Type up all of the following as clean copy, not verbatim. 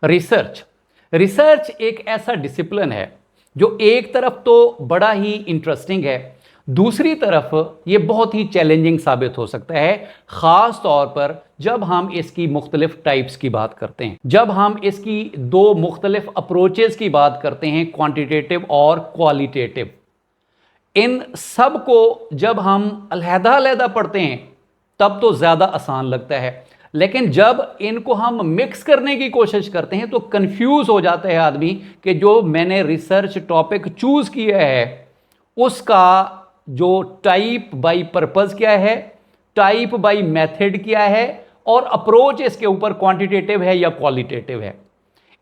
Research research एक ऐसा discipline है जो एक तरफ तो बड़ा ही इंटरेस्टिंग है, दूसरी तरफ ये बहुत ही चैलेंजिंग साबित हो सकता है, ख़ास तौर पर जब हम इसकी मुख्तलिफ टाइप्स की बात करते हैं, जब हम इसकी दो मुख्तलिफ अप्रोचेस की बात करते हैं, क्वांटिटेटिव और क्वालिटेटिव। इन सब को जब हम अलहदा-अलहदा पढ़ते हैं तब तो ज़्यादा आसान लगता है, लेकिन जब इनको हम मिक्स करने की कोशिश करते हैं तो कंफ्यूज हो जाता है आदमी कि जो मैंने रिसर्च टॉपिक चूज किया है उसका जो टाइप बाय पर्पस क्या है, टाइप बाय मेथड क्या है और अप्रोच इसके ऊपर क्वांटिटेटिव है या क्वालिटेटिव है।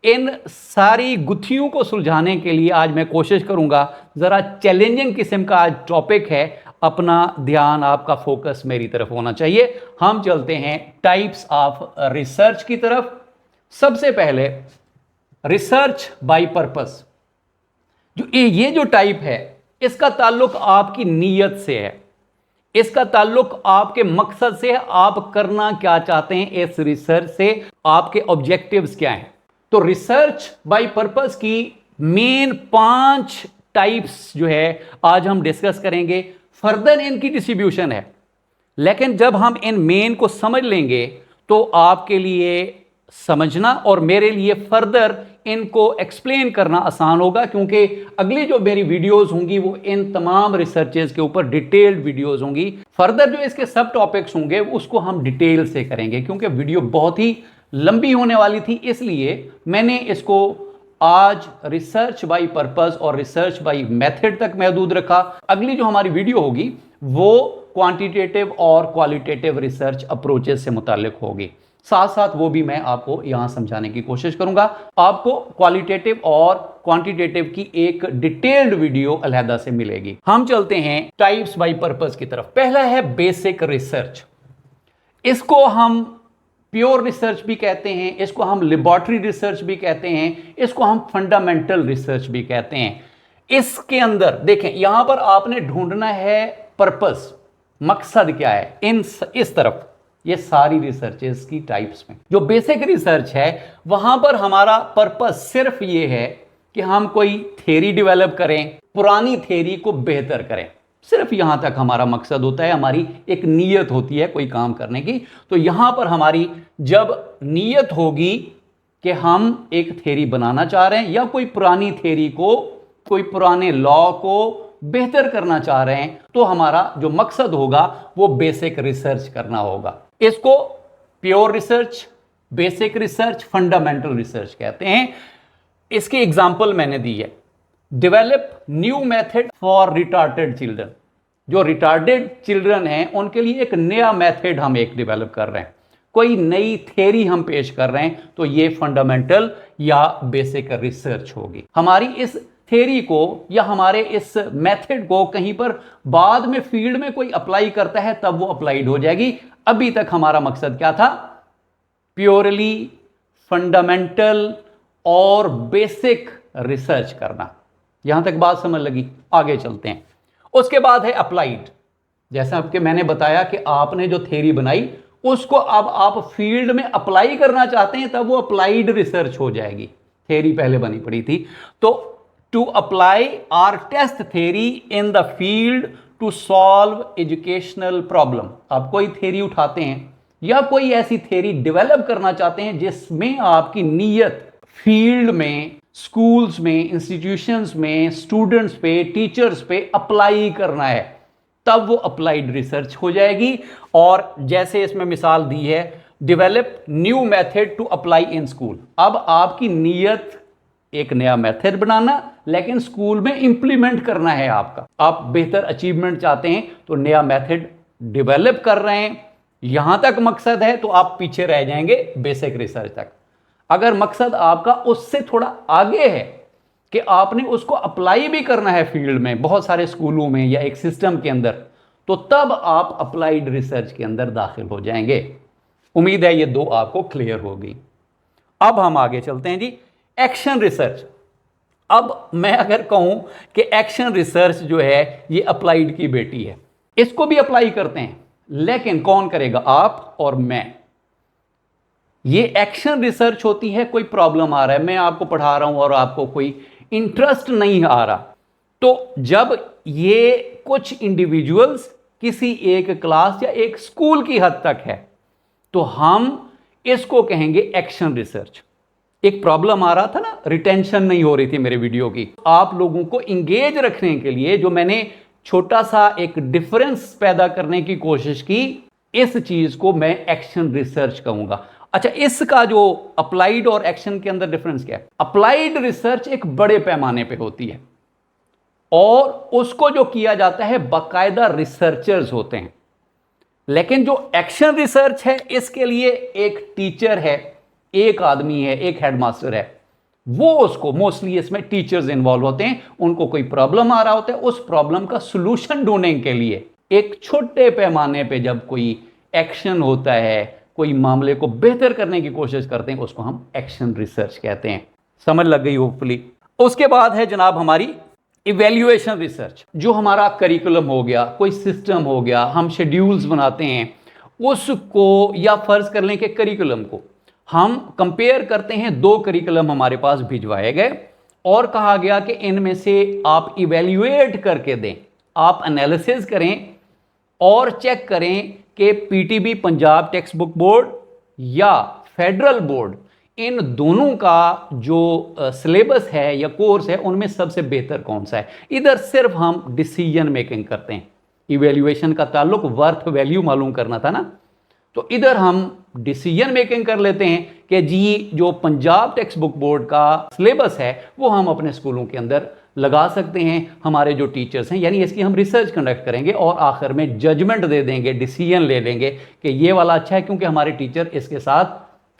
इन सारी गुत्थियों को सुलझाने के लिए आज मैं कोशिश करूंगा, ज़रा चैलेंजिंग किस्म का आज टॉपिक है, अपना ध्यान आपका फोकस मेरी तरफ होना चाहिए। हम चलते हैं टाइप्स ऑफ रिसर्च की तरफ। सबसे पहले रिसर्च बाय पर्पस, जो ये जो टाइप है इसका ताल्लुक आपकी नीयत से है, इसका ताल्लुक आपके मकसद से है, आप करना क्या चाहते हैं इस रिसर्च से, आपके ऑब्जेक्टिव्स क्या हैं। तो रिसर्च बाय पर्पस की मेन 5 टाइप्स जो है आज हम डिस्कस करेंगे। फर्दर इनकी डिस्ट्रीब्यूशन है, लेकिन जब हम इन मेन को समझ लेंगे तो आपके लिए समझना और मेरे लिए फर्दर इनको एक्सप्लेन करना आसान होगा, क्योंकि अगली जो मेरी वीडियोस होंगी वो इन तमाम रिसर्चेस के ऊपर डिटेल्ड वीडियोस होंगी। फर्दर जो इसके सब टॉपिक्स होंगे उसको हम डिटेल से करेंगे, क्योंकि वीडियो बहुत ही लंबी होने वाली थी, इसलिए मैंने इसको आज रिसर्च बाय पर्पस और रिसर्च बाय मेथड तक महदूद रखा। अगली जो हमारी वीडियो होगी वो क्वांटिटेटिव और क्वालिटेटिव रिसर्च अप्रोचेस से मुताल्लिक होगी, साथ साथ वो भी मैं आपको यहां समझाने की कोशिश करूंगा। आपको क्वालिटेटिव और क्वांटिटेटिव की एक डिटेल्ड वीडियो अलहदा से मिलेगी। हम चलते हैं टाइप्स बाय पर्पस की तरफ। पहला है बेसिक रिसर्च। इसको हम प्योर रिसर्च भी कहते हैं, इसको हम लेबोरेटरी रिसर्च भी कहते हैं, इसको हम फंडामेंटल रिसर्च भी कहते हैं। इसके अंदर देखें, यहां पर आपने ढूंढना है पर्पस, मकसद क्या है। इस तरफ ये सारी रिसर्चेस की टाइप्स में जो बेसिक रिसर्च है वहां पर हमारा पर्पस सिर्फ ये है कि हम कोई थ्योरी डेवलप करें, पुरानी थ्योरी को बेहतर करें, सिर्फ यहां तक हमारा मकसद होता है। हमारी एक नीयत होती है कोई काम करने की, तो यहां पर हमारी जब नीयत होगी कि हम एक थ्योरी बनाना चाह रहे हैं या कोई पुरानी थ्योरी को, कोई पुराने लॉ को बेहतर करना चाह रहे हैं, तो हमारा जो मकसद होगा वो बेसिक रिसर्च करना होगा। इसको pure research, basic research, fundamental research कहते हैं। इसकी एग्जांपल मैंने दी है, develop new method for retarded children. जो रिटार्डेड चिल्ड्रन हैं उनके लिए एक नया मेथड हम एक डेवलप कर रहे हैं, कोई नई थ्योरी हम पेश कर रहे हैं, तो ये फंडामेंटल या बेसिक रिसर्च होगी। हमारी इस थ्योरी को या हमारे इस मेथड को कहीं पर बाद में फील्ड में कोई अप्लाई करता है तब वो अप्लाइड हो जाएगी। अभी तक हमारा मकसद क्या था? प्योरली फंडामेंटल और बेसिक रिसर्च करना। यहां तक बात समझ लगी? आगे चलते हैं। उसके बाद है अप्लाइड। जैसा कि मैंने बताया कि आपने जो थ्योरी बनाई उसको अब आप फील्ड में अप्लाई करना चाहते हैं, तब वो अप्लाइड रिसर्च हो जाएगी। थ्योरी पहले बनी पड़ी थी, तो to apply are test theory in the field to solve educational problem. आप कोई थ्योरी उठाते हैं या कोई ऐसी थ्योरी डेवलप करना चाहते हैं जिसमें आपकी नीयत फील्ड में, स्कूल्स में, इंस्टीट्यूशंस में, स्टूडेंट्स पे, टीचर्स पे अप्लाई करना है, तब वो अप्लाइड रिसर्च हो जाएगी। और जैसे इसमें मिसाल दी है, develop new method to apply in school. अब आपकी नीयत एक नया मेथड बनाना, लेकिन स्कूल में इंप्लीमेंट करना है आपका। आप बेहतर अचीवमेंट चाहते हैं तो नया मेथड डेवलप कर रहे हैं, यहां तक मकसद है, तो आप पीछे रह जाएंगे बेसिक रिसर्च तक। अगर मकसद आपका उससे थोड़ा आगे है कि आपने उसको अप्लाई भी करना है फील्ड में, बहुत सारे स्कूलों में या एक सिस्टम के अंदर, तो तब आप अप्लाइड रिसर्च के अंदर दाखिल हो जाएंगे। उम्मीद है ये दो आपको क्लियर होगी। अब हम आगे चलते हैं जी, एक्शन रिसर्च। अब मैं अगर कहूं कि एक्शन रिसर्च जो है ये अप्लाइड की बेटी है, इसको भी अप्लाई करते हैं, लेकिन कौन करेगा? आप और मैं। ये एक्शन रिसर्च होती है, कोई प्रॉब्लम आ रहा है, मैं आपको पढ़ा रहा हूं और आपको कोई इंटरेस्ट नहीं आ रहा, तो जब ये कुछ इंडिविजुअल्स किसी एक क्लास या एक स्कूल की हद तक है तो हम इसको कहेंगे एक्शन रिसर्च। एक प्रॉब्लम आ रहा था ना, रिटेंशन नहीं हो रही थी मेरे वीडियो की, आप लोगों को इंगेज रखने के लिए जो मैंने छोटा सा एक डिफरेंस पैदा करने की कोशिश की, इस चीज को मैं एक्शन रिसर्च कहूंगा। अच्छा, इसका जो अप्लाइड और एक्शन के अंदर डिफरेंस क्या है? अप्लाइड रिसर्च एक बड़े पैमाने पे होती है और उसको जो किया जाता है बाकायदा रिसर्चर्स होते हैं, लेकिन जो एक्शन रिसर्च है इसके लिए एक टीचर है, एक आदमी है, एक हेडमास्टर है, वो उसको मोस्टली इसमें टीचर्स इन्वॉल्व होते हैं। उनको कोई प्रॉब्लम आ रहा होता है, उस प्रॉब्लम का सॉल्यूशन ढूंढने के लिए एक छोटे पैमाने पे जब कोई एक्शन होता है, कोई मामले को बेहतर करने की कोशिश करते हैं, उसको हम एक्शन रिसर्च कहते हैं। समझ लग गई होपफुली। उसके बाद है जनाब हमारी इवैल्यूएशन रिसर्च। जो हमारा करिकुलम हो गया, कोई सिस्टम हो गया, हम शेड्यूल्स बनाते हैं उसको, या फर्ज कर लें कि करिकुलम को हम कंपेयर करते हैं, दो करिकुलम हमारे पास भिजवाए गए और कहा गया कि इनमें से आप इवैल्यूएट करके दें, आप एनालिसिस करें और चेक करें कि PTB Punjab text book board या फेडरल बोर्ड, इन दोनों का जो सिलेबस है या कोर्स है उनमें सबसे बेहतर कौन सा है। इधर सिर्फ हम डिसीजन मेकिंग करते हैं, इवैल्यूएशन का ताल्लुक वर्थ वैल्यू मालूम करना था ना, तो इधर हम डिसीजन मेकिंग कर लेते हैं कि जी जो पंजाब टेक्स्ट बुक बोर्ड का सिलेबस है वो हम अपने स्कूलों के अंदर लगा सकते हैं, हमारे जो टीचर्स हैं, यानी इसकी हम रिसर्च कंडक्ट करेंगे और आखिर में जजमेंट दे देंगे, डिसीजन ले लेंगे कि ये वाला अच्छा है क्योंकि हमारे टीचर इसके साथ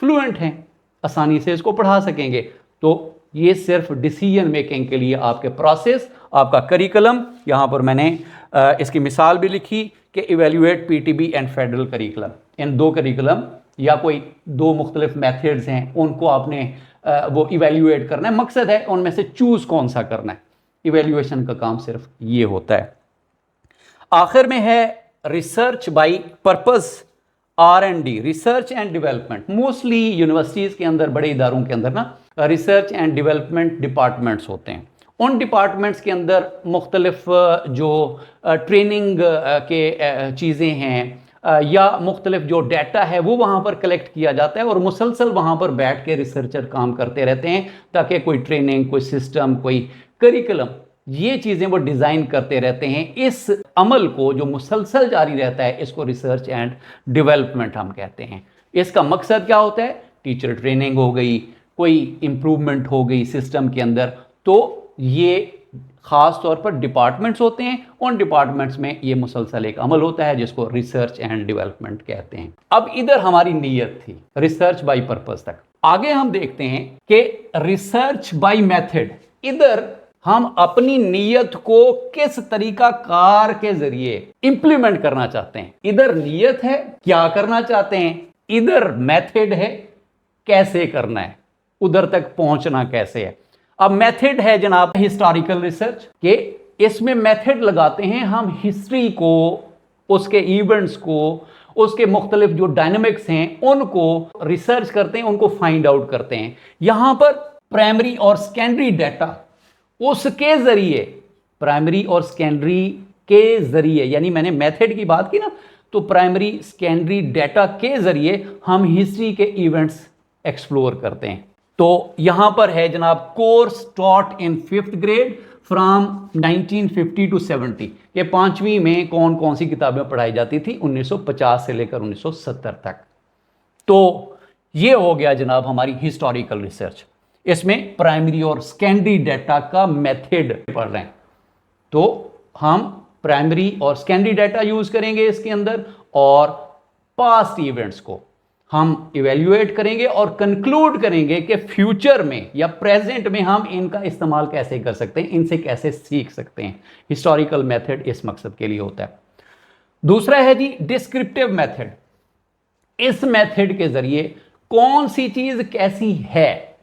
फ्लुएंट हैं, आसानी से इसको पढ़ा सकेंगे। तो ये सिर्फ डिसीजन मेकिंग के लिए आपके प्रोसेस, आपका करिकुलम, यहाँ पर मैंने इसकी मिसाल भी लिखी कि evaluate PTB and federal curriculum, इन दो करिकुलम या कोई दो मुख्तलिफ मेथड्स हैं, उनको आपने वो इवैल्यूएट करना है। मकसद है उनमें से चूज कौन सा करना है। इवैल्यूएशन का काम सिर्फ ये होता है। आखिर में है research by purpose, R&D, research and development. Mostly universities के अंदर, बड़े इदारों के अंदर ना रिसर्च एंड डेवलपमेंट डिपार्टमेंट्स होते हैं। उन डिपार्टमेंट्स के अंदर मुख्तलिफ जो ट्रेनिंग के चीज़ें हैं या मुख्तलिफ जो डाटा है वो वहाँ पर कलेक्ट किया जाता है और मुसलसल वहाँ पर बैठ के रिसर्चर काम करते रहते हैं ताकि कोई ट्रेनिंग, कोई सिस्टम, कोई करिकुलम, ये चीज़ें वो डिज़ाइन करते रहते हैं। इस अमल को जो मुसलसल जारी रहता है इसको रिसर्च एंड डेवलपमेंट हम कहते हैं। इसका मकसद क्या होता है? टीचर ट्रेनिंग हो गई, कोई इम्प्रूवमेंट हो गई सिस्टम के अंदर, तो ये ख़ास तौर पर डिपार्टमेंट्स होते हैं। उन डिपार्टमेंट्स में ये मुसलसल एक अमल होता है जिसको रिसर्च एंड डेवलपमेंट कहते हैं। अब इधर हमारी नीयत थी रिसर्च बाय पर्पस तक। आगे हम देखते हैं कि रिसर्च बाय मेथड, इधर हम अपनी नीयत को किस तरीका कार के जरिए इंप्लीमेंट करना चाहते हैं। इधर नीयत है क्या करना चाहते हैं, इधर मेथड है कैसे करना है, उधर तक पहुंचना कैसे है। अब मेथड है जनाब हिस्टोरिकल रिसर्च के, इसमें मेथड लगाते हैं हम हिस्ट्री को, उसके इवेंट्स को, उसके मुख्तलिफ जो डायनेमिक्स हैं उनको रिसर्च करते हैं, उनको फाइंड आउट करते हैं। यहां पर प्राइमरी और सेकेंडरी डाटा उसके जरिए, प्राइमरी और सेकेंडरी के जरिए, यानी मैंने मेथड की बात की ना, तो प्राइमरी सेकेंडरी डाटा के जरिए हम हिस्ट्री के इवेंट्स एक्सप्लोर करते हैं। तो यहां पर है जनाब course taught in 5th grade from 1950 to 70, ये 5वीं में कौन कौन सी किताबें पढ़ाई जाती थी 1950 से लेकर 1970 तक। तो ये हो गया जनाब हमारी हिस्टोरिकल रिसर्च। इसमें प्राइमरी और सेकेंडरी डाटा का मेथड पढ़ रहे हैं, तो हम प्राइमरी और सेकेंडरी डाटा यूज करेंगे इसके अंदर और पास्ट इवेंट्स को हम इवैल्यूएट करेंगे और कंक्लूड करेंगे कि फ्यूचर में या प्रेजेंट में हम इनका इस्तेमाल कैसे कर सकते हैं, इनसे कैसे सीख सकते हैं। हिस्टोरिकल मेथड इस मकसद के लिए होता है। दूसरा है जी डिस्क्रिप्टिव मेथड। इस मेथड के जरिए कौन सी चीज कैसी है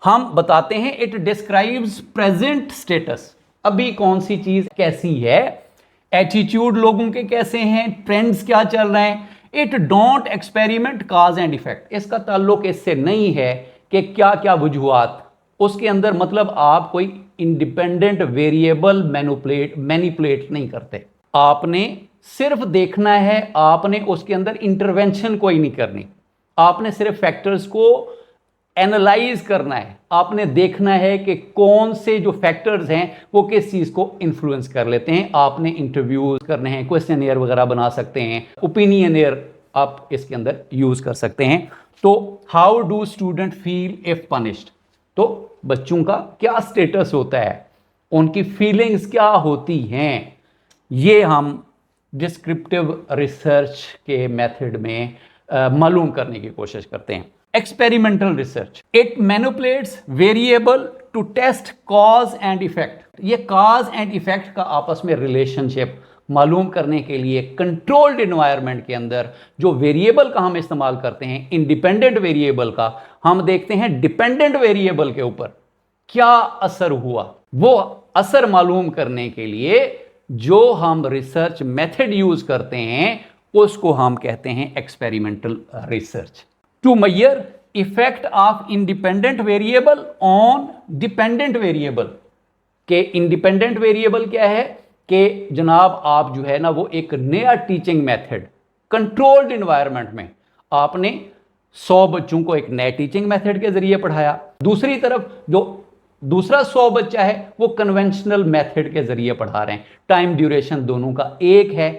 हम बताते हैं। इट डिस्क्राइब्स प्रेजेंट स्टेटस, अभी कौन सी चीज कैसी है, एटीट्यूड लोगों के कैसे हैं, ट्रेंड्स क्या चल रहे हैं, it don't experiment cause and effect, इसका ताल्लुक इससे नहीं है कि क्या क्या वजूहात उसके अंदर, मतलब आप कोई इंडिपेंडेंट वेरिएबल मैनिपुलेट नहीं करते, आपने सिर्फ देखना है, आपने उसके अंदर इंटरवेंशन कोई नहीं करनी, आपने सिर्फ फैक्टर्स को एनालाइज करना है, आपने देखना है कि कौन से जो फैक्टर्स हैं वो किस चीज को इन्फ्लुएंस कर लेते हैं। आपने इंटरव्यूज करने हैं, क्वेश्चनियर वगैरह बना सकते हैं, ओपिनियनियर आप इसके अंदर यूज कर सकते हैं। तो how do student feel if punished, तो बच्चों का क्या स्टेटस होता है, उनकी फीलिंग्स क्या होती हैं, ये हम डिस्क्रिप्टिव रिसर्च के मेथड में मालूम करने की कोशिश करते हैं। Experimental research, it manipulates variable to test cause and effect, ये कॉज एंड इफेक्ट का आपस में रिलेशनशिप मालूम करने के लिए कंट्रोल्ड एनवायरनमेंट के अंदर जो वेरिएबल का हम इस्तेमाल करते हैं, इंडिपेंडेंट वेरिएबल का, हम देखते हैं डिपेंडेंट वेरिएबल के ऊपर क्या असर हुआ। वो असर मालूम करने के लिए जो हम रिसर्च मेथड यूज करते हैं उसको हम कहते हैं experimental research. To measure effect of independent variable on dependent variable, के इंडिपेंडेंट वेरिएबल क्या है कि जनाब आप जो है ना वो एक नया टीचिंग मेथड कंट्रोल्ड एनवायरनमेंट में आपने 100 बच्चों को एक नए टीचिंग मेथड के जरिए पढ़ाया, दूसरी तरफ जो दूसरा 100 बच्चा है वो कन्वेंशनल मेथड के जरिए पढ़ा रहे हैं, टाइम ड्यूरेशन दोनों का एक है,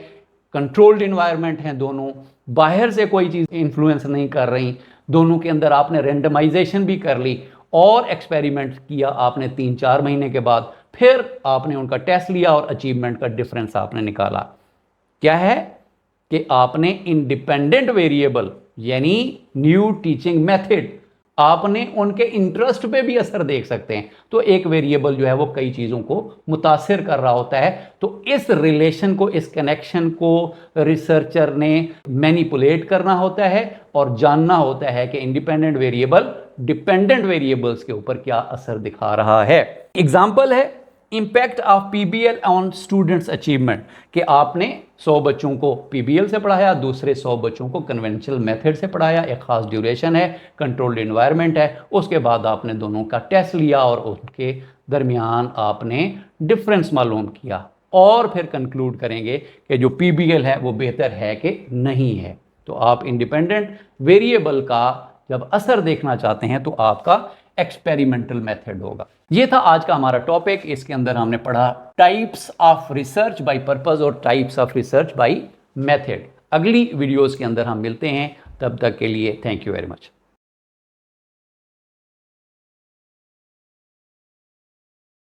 कंट्रोल्ड एनवायरनमेंट है, दोनों बाहर से कोई चीज़ इन्फ्लुएंस नहीं कर रही, दोनों के अंदर आपने रेंडमाइजेशन भी कर ली और एक्सपेरिमेंट किया आपने 3-4 महीने के बाद, फिर आपने उनका टेस्ट लिया और अचीवमेंट का डिफरेंस आपने निकाला। क्या है कि आपने इंडिपेंडेंट वेरिएबल यानी न्यू टीचिंग मेथड, आपने उनके इंटरेस्ट पे भी असर देख सकते हैं। तो एक वेरिएबल जो है वो कई चीज़ों को मुतासिर कर रहा होता है, तो इस रिलेशन को, इस कनेक्शन को रिसर्चर ने मैनिपुलेट करना होता है और जानना होता है कि इंडिपेंडेंट वेरिएबल डिपेंडेंट वेरिएबल्स के ऊपर क्या असर दिखा रहा है। एग्जाम्पल है impact of PBL on students achievement, कि आपने 100 बच्चों को पीबीएल से पढ़ाया, दूसरे 100 बच्चों को कन्वेंशनल मेथड से पढ़ाया, एक खास ड्यूरेशन है, कंट्रोल्ड एनवायरनमेंट है, उसके बाद आपने दोनों का टेस्ट लिया और उनके दरमियान आपने डिफरेंस मालूम किया और फिर कंक्लूड करेंगे कि जो पीबीएल है वो बेहतर है कि नहीं है। तो आप इंडिपेंडेंट वेरिएबल का जब असर देखना चाहते हैं तो आपका एक्सपेरिमेंटल मेथड होगा। ये था आज का हमारा टॉपिक। इसके अंदर हमने पढ़ा types of research by purpose और types of research by method. अगली वीडियोस के अंदर हम मिलते हैं, तब तक के लिए थैंक यू वेरी मच।